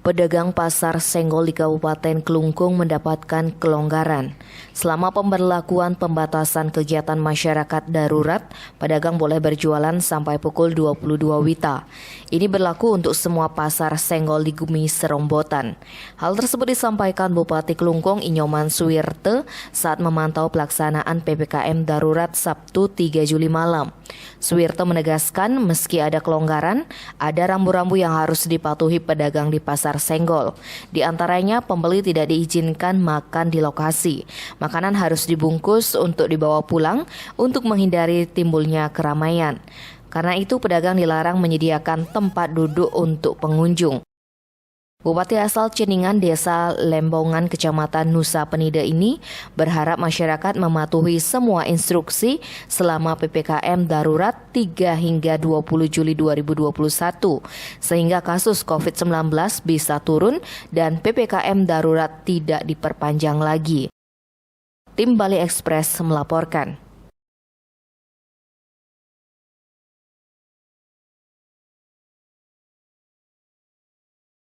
Pedagang pasar Senggol di Kabupaten Klungkung mendapatkan kelonggaran. Selama pemberlakuan pembatasan kegiatan masyarakat darurat, pedagang boleh berjualan sampai pukul 22 WITA. Ini berlaku untuk semua pasar Senggol di Gumi Serombotan. Hal tersebut disampaikan Bupati Klungkung Inyoman Suwirte saat memantau pelaksanaan PPKM darurat Sabtu 3 Juli malam. Suwirte menegaskan meski ada kelonggaran, ada rambu-rambu yang harus dipatuhi pedagang di pasar Senggol. Di antaranya pembeli tidak diizinkan makan di lokasi. Makanan harus dibungkus untuk dibawa pulang untuk menghindari timbulnya keramaian. Karena itu pedagang dilarang menyediakan tempat duduk untuk pengunjung. Bupati asal Ceningan Desa Lembongan Kecamatan Nusa Penida ini berharap masyarakat mematuhi semua instruksi selama PPKM darurat 3 hingga 20 Juli 2021 sehingga kasus COVID-19 bisa turun dan PPKM darurat tidak diperpanjang lagi. Tim Bali Express melaporkan.